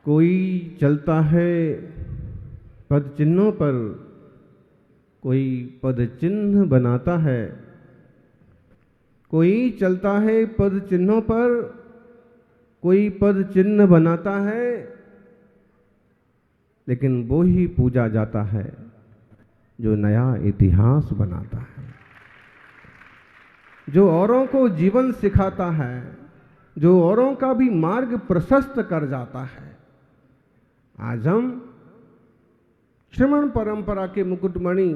कोई चलता है पद चिन्हों पर, कोई पद चिन्ह बनाता है। कोई चलता है पद चिन्हों पर, कोई पद चिन्ह बनाता है, लेकिन वो ही पूजा जाता है जो नया इतिहास बनाता है, जो औरों को जीवन सिखाता है, जो औरों का भी मार्ग प्रशस्त कर जाता है। आज हम श्रमण परंपरा के मुकुटमणि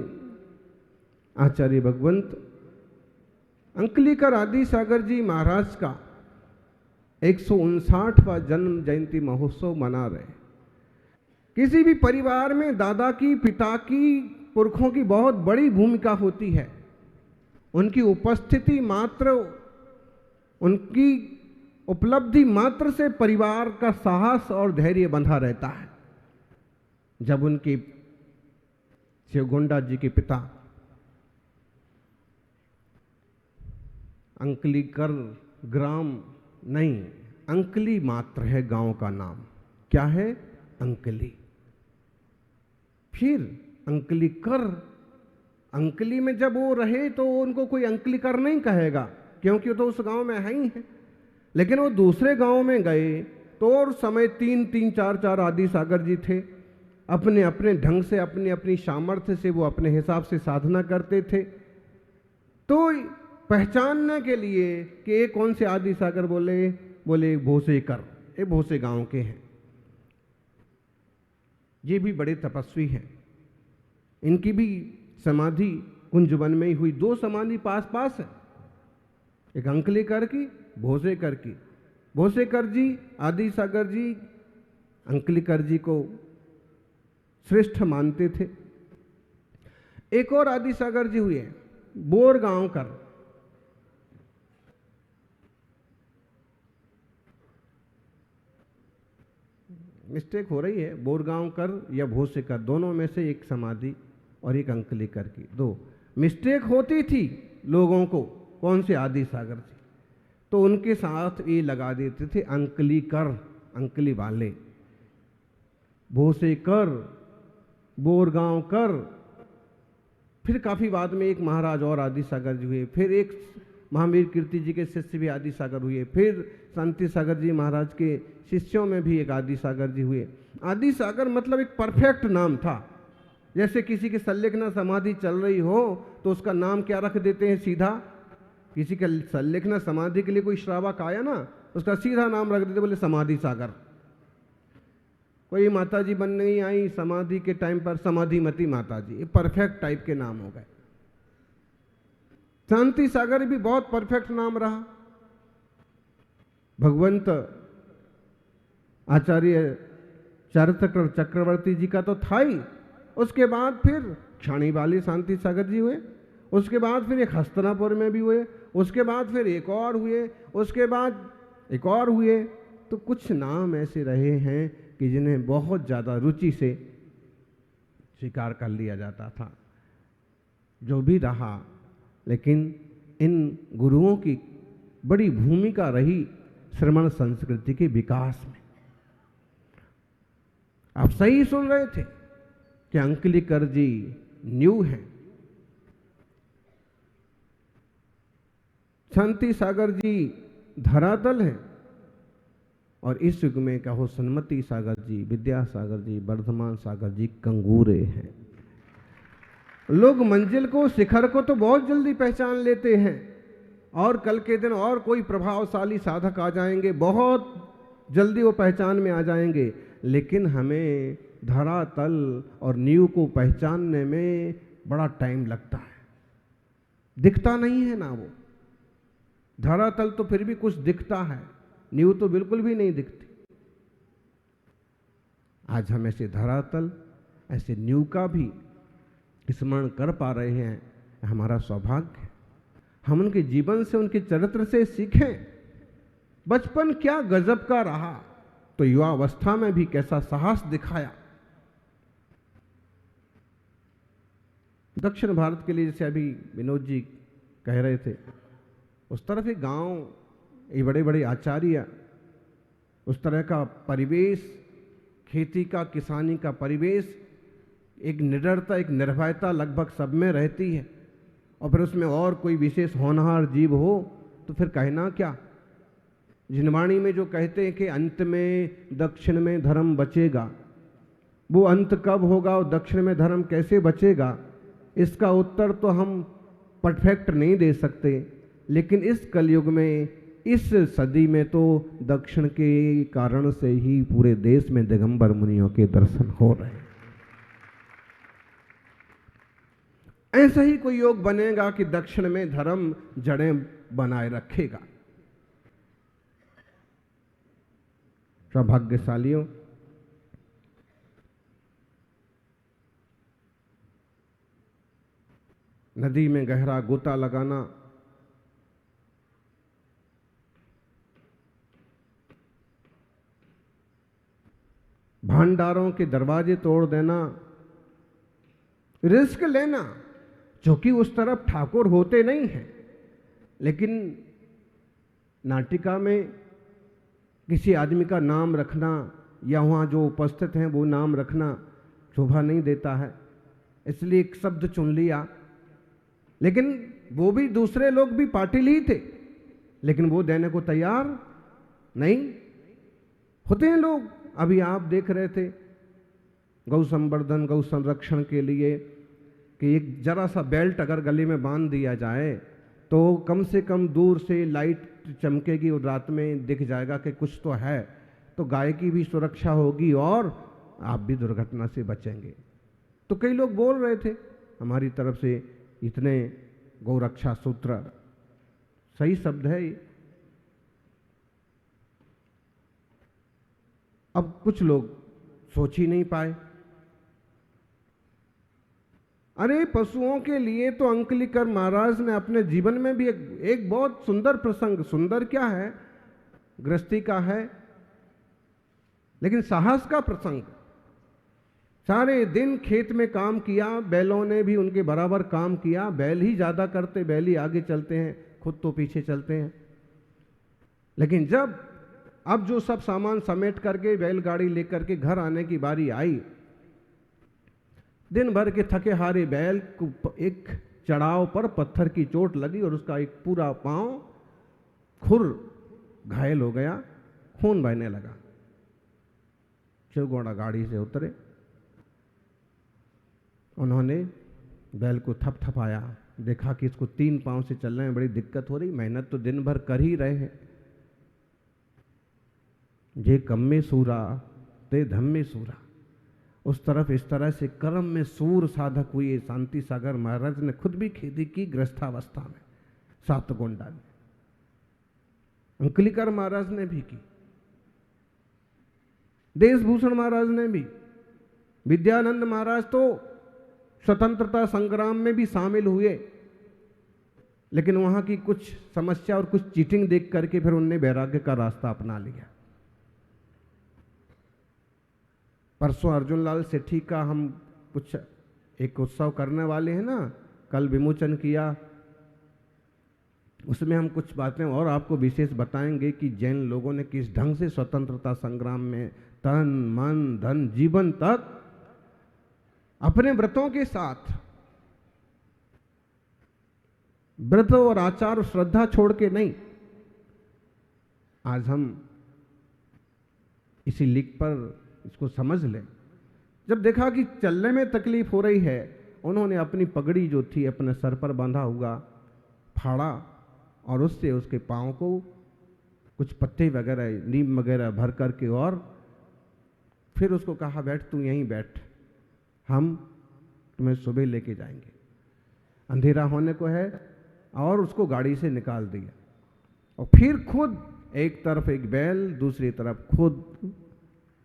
आचार्य भगवंत अंकलीकर आदि सागर जी महाराज का 159वां जन्म जयंती महोत्सव मना रहे। किसी भी परिवार में दादा की, पिता की, पुरखों की बहुत बड़ी भूमिका होती है। उनकी उपस्थिति मात्र, उनकी उपलब्धि मात्र से परिवार का साहस और धैर्य बंधा रहता है। जब उनके शिवगोंडा जी के पिता अंकलीकर ग्राम नहीं, अंकली मात्र है गांव का नाम। क्या है? अंकली। फिर अंकलीकर, अंकली में जब वो रहे तो उनको कोई अंकलीकर नहीं कहेगा, क्योंकि वो तो उस गांव में है ही है। लेकिन वो दूसरे गांव में गए तो और समय 3-3, 4-4 आदि सागर जी थे। अपने अपने ढंग से, अपनी अपनी सामर्थ्य से वो अपने हिसाब से साधना करते थे। तो पहचानने के लिए कि ये कौन से आदि सागर बोले भोसेकर, ये भोसे गांव के हैं। ये भी बड़े तपस्वी हैं। इनकी भी समाधि कुंजवन में ही हुई। 2 समाधि पास पास है, एक अंकलीकर की, भोसेकर की। भोसेकर जी आदि सागर जी अंकलीकर जी को श्रेष्ठ मानते थे। एक और आदि सागर जी हुए बोरगांवकर। मिस्टेक हो रही है, बोरगांवकर या भोसेकर, दोनों में से एक समाधि और एक अंकलीकर की। 2 मिस्टेक होती थी लोगों को, कौन से आदि सागर जी, तो उनके साथ ये लगा देते थे अंकलीकर, अंकली वाले। भोसेकर, बोरगांवकर। फिर काफी बाद में एक महाराज और आदि सागर जी हुए। फिर एक महावीर कीर्ति जी के शिष्य भी आदि सागर हुए। फिर शांति सागर जी महाराज के शिष्यों में भी एक आदि सागर जी हुए। आदि सागर मतलब एक परफेक्ट नाम था। जैसे किसी की संलेखना समाधि चल रही हो तो उसका नाम क्या रख देते हैं सीधा। किसी का संलेखना समाधि के लिए कोई श्रावक आया ना, उसका सीधा नाम रख देते, बोले समाधि सागर। कोई माता जी बन नहीं आई समाधि के टाइम पर, समाधिमती माता जी, ये परफेक्ट टाइप के नाम हो गए। शांति सागर भी बहुत परफेक्ट नाम रहा। भगवंत आचार्य चारुतकर चक्रवर्ती जी का तो था ही। उसके बाद फिर क्षणी वाली शांति सागर जी हुए। उसके बाद फिर एक हस्तिनापुर में भी हुए। उसके बाद फिर एक और हुए। उसके बाद एक और हुए। तो कुछ नाम ऐसे रहे हैं कि जिन्हें बहुत ज़्यादा रुचि से स्वीकार कर लिया जाता था। जो भी रहा, लेकिन इन गुरुओं की बड़ी भूमिका रही श्रमण संस्कृति के विकास में। आप सही सुन रहे थे कि अंकलीकर जी न्यू है, शांति सागर जी धरातल है, और इस युग में कहो सन्मति सागर जी, विद्यासागर जी, वर्धमान सागर जी कंगूरे हैं। लोग मंजिल को, शिखर को तो बहुत जल्दी पहचान लेते हैं, और कल के दिन और कोई प्रभावशाली साधक आ जाएंगे, बहुत जल्दी वो पहचान में आ जाएंगे। लेकिन हमें धरातल और नींव को पहचानने में बड़ा टाइम लगता है। दिखता नहीं है ना वो। धरातल तो फिर भी कुछ दिखता है, नींव तो बिल्कुल भी नहीं दिखती। आज हम ऐसे धरातल, ऐसे नींव का भी स्मरण कर पा रहे हैं, हमारा सौभाग्य है। हम उनके जीवन से, उनके चरित्र से सीखें। बचपन क्या गजब का रहा, तो युवावस्था में भी कैसा साहस दिखाया। दक्षिण भारत के लिए, जैसे अभी विनोद जी कह रहे थे, उस तरफ एक गांव, ये बड़े बड़े आचार्य, उस तरह का परिवेश, खेती का, किसानी का परिवेश, एक निडरता, एक निर्भयता लगभग सब में रहती है। और फिर उसमें और कोई विशेष होनहार जीव हो तो फिर कहना क्या। जिनवाणी में जो कहते हैं कि अंत में दक्षिण में धर्म बचेगा, वो अंत कब होगा और दक्षिण में धर्म कैसे बचेगा, इसका उत्तर तो हम परफेक्ट नहीं दे सकते। लेकिन इस कलयुग में, इस सदी में तो दक्षिण के कारण से ही पूरे देश में दिगंबर मुनियों के दर्शन हो रहे हैं। ऐसा ही कोई योग बनेगा कि दक्षिण में धर्म जड़ें बनाए रखेगा। सौभाग्यशालियों, नदी में गहरा गोता लगाना, भंडारों के दरवाजे तोड़ देना, रिस्क लेना, क्योंकि उस तरफ ठाकुर होते नहीं हैं, लेकिन नाटिका में किसी आदमी का नाम रखना या वहाँ जो उपस्थित हैं वो नाम रखना शोभा नहीं देता है, इसलिए एक शब्द चुन लिया। लेकिन वो भी, दूसरे लोग भी पाटिल ही थे, लेकिन वो देने को तैयार नहीं होते हैं लोग। अभी आप देख रहे थे गौ संवर्धन, गौ संरक्षण के लिए कि एक जरा सा बेल्ट अगर गले में बांध दिया जाए तो कम से कम दूर से लाइट चमकेगी और रात में दिख जाएगा कि कुछ तो है, तो गाय की भी सुरक्षा होगी और आप भी दुर्घटना से बचेंगे। तो कई लोग बोल रहे थे हमारी तरफ से इतने गौरक्षा सूत्र, सही शब्द है ये। अब कुछ लोग सोच ही नहीं पाए। अरे पशुओं के लिए तो अंकलिकर महाराज ने अपने जीवन में भी एक बहुत सुंदर प्रसंग, सुंदर क्या है, गृहस्थी का है, लेकिन साहस का प्रसंग। सारे दिन खेत में काम किया, बैलों ने भी उनके बराबर काम किया, बैल ही ज्यादा करते, बैल ही आगे चलते हैं, खुद तो पीछे चलते हैं। लेकिन जब अब जो सब सामान समेट करके बैलगाड़ी लेकर के घर आने की बारी आई, दिन भर के थके हारे बैल को एक चढ़ाव पर पत्थर की चोट लगी और उसका एक पूरा पांव खुर घायल हो गया, खून बहने लगा। शिवगौड़ा गाड़ी से उतरे, उन्होंने बैल को थपथपाया, देखा कि इसको 3 पांव से चलने में बड़ी दिक्कत हो रही, मेहनत तो दिन भर कर ही रहे हैं। जे कम में सूरा ते धम में सूरा, उस तरफ इस तरह से कर्म में सूर साधक हुए। शांति सागर महाराज ने खुद भी खेती की गृहस्थावस्था में, सातगोंडा में, अंकलिकर महाराज ने भी की, देशभूषण महाराज ने भी, विद्यानंद महाराज तो स्वतंत्रता संग्राम में भी शामिल हुए, लेकिन वहां की कुछ समस्या और कुछ चीटिंग देख करके फिर उनने वैराग्य का रास्ता अपना लिया। परसों अर्जुन लाल सेठी का हम कुछ एक उत्सव करने वाले हैं ना, कल विमोचन किया, उसमें हम कुछ बातें और आपको विशेष बताएंगे कि जैन लोगों ने किस ढंग से स्वतंत्रता संग्राम में तन मन धन जीवन तक अपने व्रतों के साथ, व्रत और आचार और श्रद्धा छोड़ के नहीं। आज हम इसी लिख पर इसको समझ लें। जब देखा कि चलने में तकलीफ हो रही है, उन्होंने अपनी पगड़ी जो थी अपने सर पर बांधा हुआ फाड़ा और उससे उसके पांव को कुछ पत्ते वगैरह, नीम वगैरह भर करके, और फिर उसको कहा बैठ, तू यहीं बैठ, हम तुम्हें सुबह लेके जाएंगे, अंधेरा होने को है, और उसको गाड़ी से निकाल दिया। और फिर खुद एक तरफ एक बैल, दूसरी तरफ खुद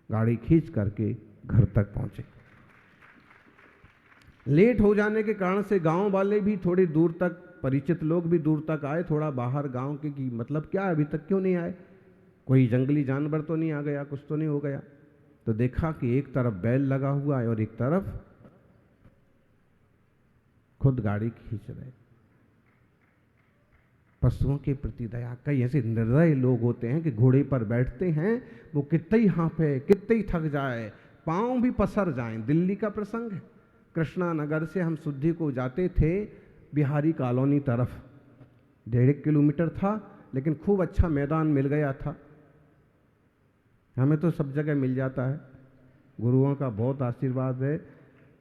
गाड़ी खींच करके घर तक पहुंचे। लेट हो जाने के कारण से गांव वाले भी थोड़ी दूर तक, परिचित लोग भी दूर तक आए, थोड़ा बाहर गांव के कि मतलब क्या अभी तक क्यों नहीं आए, कोई जंगली जानवर तो नहीं आ गया, कुछ तो नहीं हो गया। तो देखा कि एक तरफ बैल लगा हुआ है और एक तरफ खुद गाड़ी खींच रहे। पशुओं के प्रति दया। कई ऐसे निर्दय लोग होते हैं कि घोड़े पर बैठते हैं, वो कितने ही हाँफे, कितने ही थक जाए, पांव भी पसर जाएं। दिल्ली का प्रसंग है, कृष्णा नगर से हम सुद्धी को जाते थे बिहारी कॉलोनी तरफ, 1.5 किलोमीटर था, लेकिन खूब अच्छा मैदान मिल गया था। हमें तो सब जगह मिल जाता है, गुरुओं का बहुत आशीर्वाद है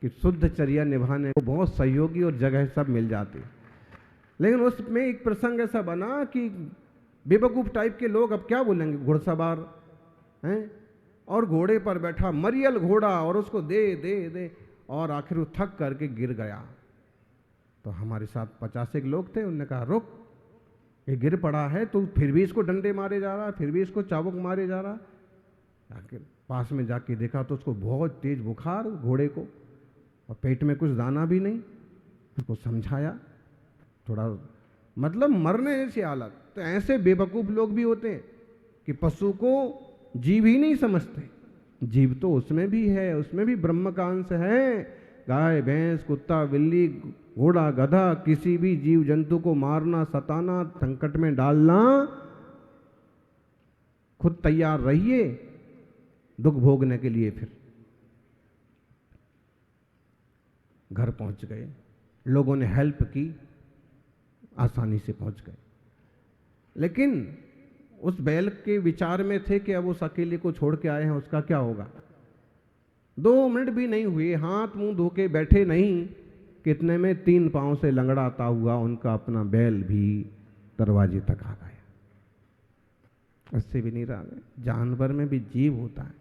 कि शुद्ध चर्या निभाने को बहुत सहयोगी और जगह सब मिल जाती। लेकिन उसमें एक प्रसंग ऐसा बना कि बेवकूफ़ टाइप के लोग अब क्या बोलेंगे, घुड़सवार हैं और घोड़े पर बैठा मरियल घोड़ा और उसको दे दे दे, और आखिर वो थक करके गिर गया। तो हमारे साथ 50 लोग थे, उन्होंने कहा रुक, ये गिर पड़ा है तो फिर भी इसको डंडे मारे जा रहा, फिर भी इसको चाबुक मारे जा रहा। आखिर पास में जाके देखा तो उसको बहुत तेज बुखार, घोड़े को, और पेट में कुछ दाना भी नहीं। उसको समझाया, थोड़ा मतलब मरने जैसी हालत। तो ऐसे बेवकूफ़ लोग भी होते हैं कि पशु को जीव ही नहीं समझते। जीव तो उसमें भी है, उसमें भी ब्रह्म का अंश है। गाय, भैंस, कुत्ता, बिल्ली, घोड़ा, गधा, किसी भी जीव जंतु को मारना, सताना, संकट में डालना, खुद तैयार रहिए दुख भोगने के लिए। फिर घर पहुंच गए, लोगों ने हेल्प की, आसानी से पहुंच गए। लेकिन उस बैल के विचार में थे कि अब उस अकेले को छोड़ के आए हैं, उसका क्या होगा। 2 मिनट भी नहीं हुए, हाथ मुंह धो के बैठे नहीं, कितने में 3 पांव से लंगड़ाता हुआ उनका अपना बैल भी दरवाजे तक आ गया। उससे भी नहीं रहा। जानवर में भी जीव होता है,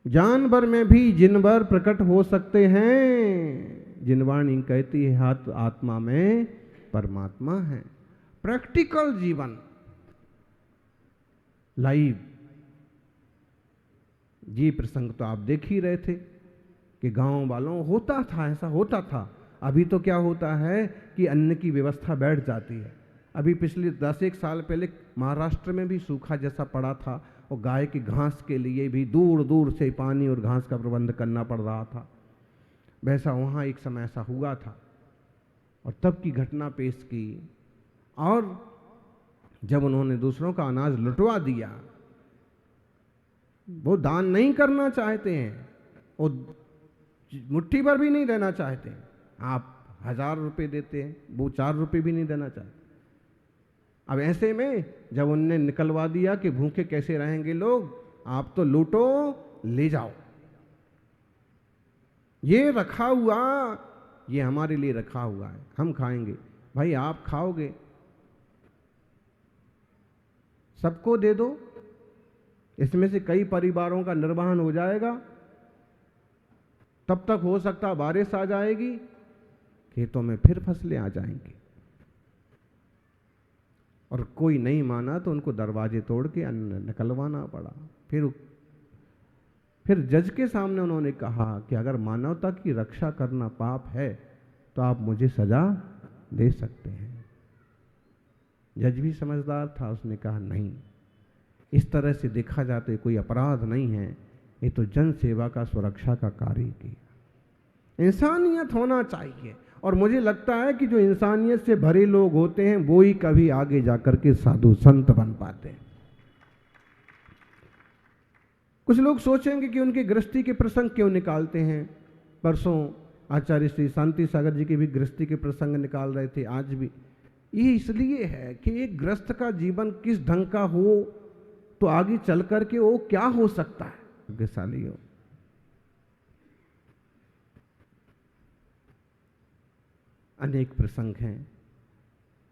जानवर में भी जिनवर प्रकट हो सकते हैं। जिनवाणी कहती है हाथ आत्मा में परमात्मा है। प्रैक्टिकल जीवन, लाइव जी प्रसंग तो आप देख ही रहे थे कि गांव वालों होता था, ऐसा होता था। अभी तो क्या होता है कि अन्न की व्यवस्था बैठ जाती है। अभी पिछले 10-1 साल पहले महाराष्ट्र में भी सूखा जैसा पड़ा था, और गाय की घास के लिए भी दूर दूर से पानी और घास का प्रबंध करना पड़ रहा था। वैसा वहाँ एक समय ऐसा हुआ था, और तब की घटना पेश की। और जब उन्होंने दूसरों का अनाज लुटवा दिया, वो दान नहीं करना चाहते हैं, वो मुट्ठी भर भी नहीं देना चाहते हैं। आप 1000 रुपये देते हैं, वो 4 रुपये भी नहीं देना चाहते। अब ऐसे में जब उनने निकलवा दिया कि भूखे कैसे रहेंगे लोग, आप तो लूटो, ले जाओ, ये रखा हुआ, ये हमारे लिए रखा हुआ है, हम खाएंगे। भाई आप खाओगे, सबको दे दो, इसमें से कई परिवारों का निर्वहन हो जाएगा। तब तक हो सकता बारिश आ जाएगी, खेतों में फिर फसलें आ जाएंगी। और कोई नहीं माना तो उनको दरवाजे तोड़ के अन्न निकलवाना पड़ा। फिर जज के सामने उन्होंने कहा कि अगर मानवता की रक्षा करना पाप है तो आप मुझे सजा दे सकते हैं। जज भी समझदार था, उसने कहा नहीं, इस तरह से देखा जाता है कोई अपराध नहीं है, ये तो जन सेवा का, सुरक्षा का कार्य किया। इंसानियत होना चाहिए, और मुझे लगता है कि जो इंसानियत से भरे लोग होते हैं वो ही कभी आगे जाकर के साधु संत बन पाते हैं। कुछ लोग सोचेंगे कि उनके गृहस्थी के प्रसंग क्यों निकालते हैं। परसों आचार्य श्री शांति सागर जी के भी गृहस्थी के प्रसंग निकाल रहे थे, आज भी। ये इसलिए है कि एक गृहस्थ का जीवन किस ढंग का हो तो आगे चल करके वो क्या हो सकता है। भाग्यशाली हो। अनेक प्रसंग हैं।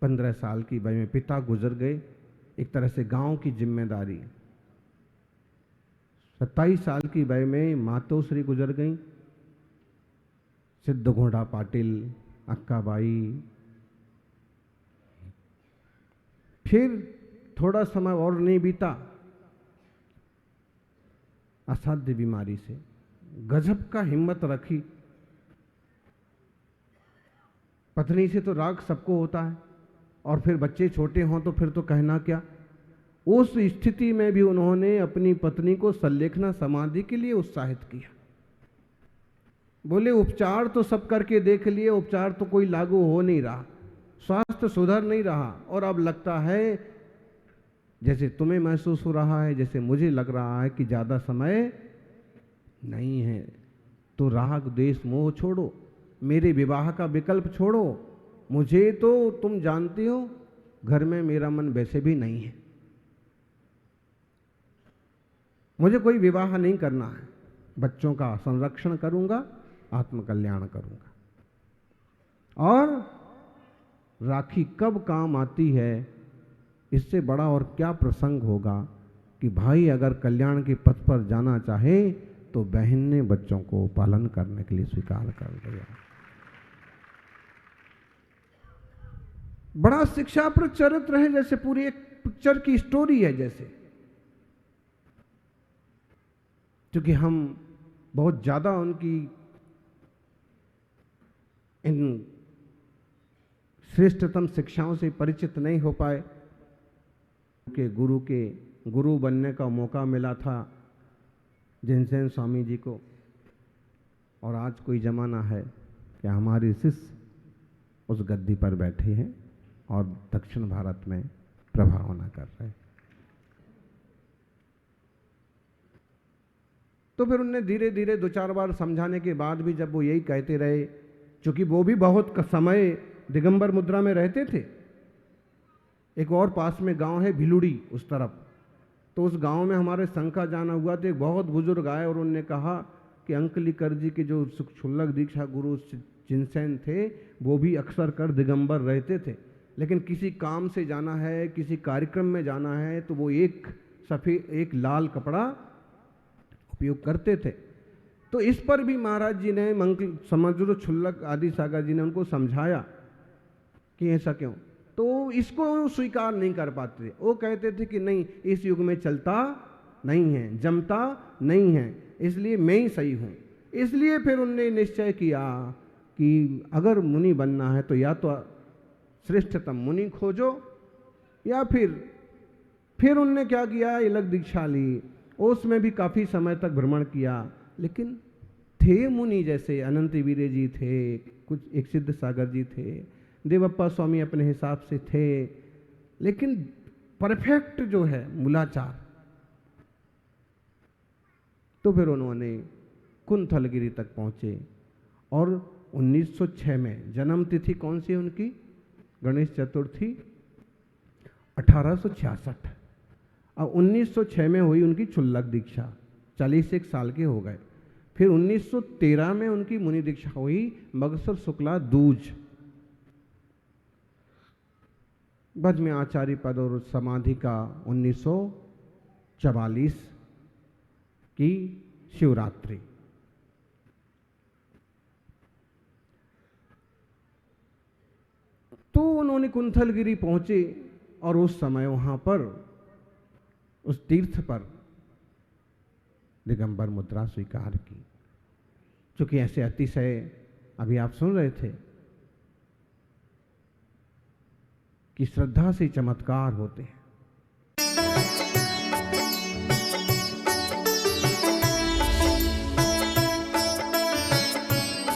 15 साल की वय में पिता गुजर गए, एक तरह से गांव की जिम्मेदारी। 27 साल की वय में मातोश्री गुजर गई, सिद्ध घोड़ा पाटिल, अक्काबाई। फिर थोड़ा समय और नहीं बीता, असाध्य बीमारी से गजब का हिम्मत रखी। पत्नी से तो राग सबको होता है, और फिर बच्चे छोटे हों तो फिर तो कहना क्या। उस स्थिति में भी उन्होंने अपनी पत्नी को सल्लेखना समाधि के लिए उत्साहित किया। बोले उपचार तो सब करके देख लिए, उपचार तो कोई लागू हो नहीं रहा, स्वास्थ्य सुधर नहीं रहा, और अब लगता है जैसे तुम्हें महसूस हो रहा है, जैसे मुझे लग रहा है कि ज़्यादा समय नहीं है, तो राग द्वेष मोह छोड़ो, मेरे विवाह का विकल्प छोड़ो। मुझे तो तुम जानते हो घर में मेरा मन वैसे भी नहीं है, मुझे कोई विवाह नहीं करना है, बच्चों का संरक्षण करूंगा, आत्मकल्याण करूंगा। और राखी कब काम आती है, इससे बड़ा और क्या प्रसंग होगा कि भाई अगर कल्याण के पथ पर जाना चाहे तो बहन ने बच्चों को पालन करने के लिए स्वीकार कर लिया। बड़ा शिक्षाप्रद चरित्र है, जैसे पूरी एक पिक्चर की स्टोरी है जैसे। क्योंकि हम बहुत ज्यादा उनकी इन श्रेष्ठतम शिक्षाओं से परिचित नहीं हो पाए, के गुरु बनने का मौका मिला था जिनसेन स्वामी जी को, और आज कोई जमाना है कि हमारे शिष्य उस गद्दी पर बैठे हैं और दक्षिण भारत में प्रभावना कर रहे हैं। तो फिर उनने धीरे धीरे 2-4 बार समझाने के बाद भी जब वो यही कहते रहे, क्योंकि वो भी बहुत समय दिगंबर मुद्रा में रहते थे। एक और पास में गांव है भिलुड़ी उस तरफ, तो उस गांव में हमारे संघ का जाना हुआ, तो एक बहुत बुजुर्ग आए और उन्होंने कहा कि अंकलीकर जी के जो क्षुल्लक दीक्षा गुरु जिनसेन थे वो भी अक्सर कर दिगंबर रहते थे, लेकिन किसी काम से जाना है, किसी कार्यक्रम में जाना है, तो वो एक लाल कपड़ा उपयोग करते थे। तो इस पर भी महाराज जी ने समझो क्षुल्लक आदि सागर जी ने उनको समझाया कि ऐसा क्यों, तो इसको स्वीकार नहीं कर पाते थे। वो कहते थे कि नहीं, इस युग में चलता नहीं है, जमता नहीं है, इसलिए मैं ही सही हूँ। इसलिए फिर उनने निश्चय किया कि अगर मुनि बनना है तो या तो श्रेष्ठतम मुनि खोजो, या फिर उनने क्या किया, अलग दीक्षा ली। उसमें भी काफ़ी समय तक भ्रमण किया, लेकिन थे मुनि जैसे अनंत वीरे जी थे, कुछ एक सिद्ध सागर जी थे, देवप्पा स्वामी अपने हिसाब से थे, लेकिन परफेक्ट जो है मूलाचार। तो फिर उन्होंने कुंथलगिरी तक पहुंचे और 1906 में जन्म तिथि कौन सी उनकी, गणेश चतुर्थी 1866, और 1906 में हुई उनकी क्षुल्लक दीक्षा, 41 साल के हो गए। फिर 1913 में उनकी मुनि दीक्षा हुई मगसर शुक्ला दूज, बाद में आचार्य पद और समाधि का 1944 की शिवरात्रि। तो उन्होंने कुंथलगिरी पहुंचे और उस समय वहां पर उस तीर्थ पर दिगंबर मुद्रा स्वीकार की। क्योंकि ऐसे अतिशय अभी आप सुन रहे थे कि श्रद्धा से चमत्कार होते हैं।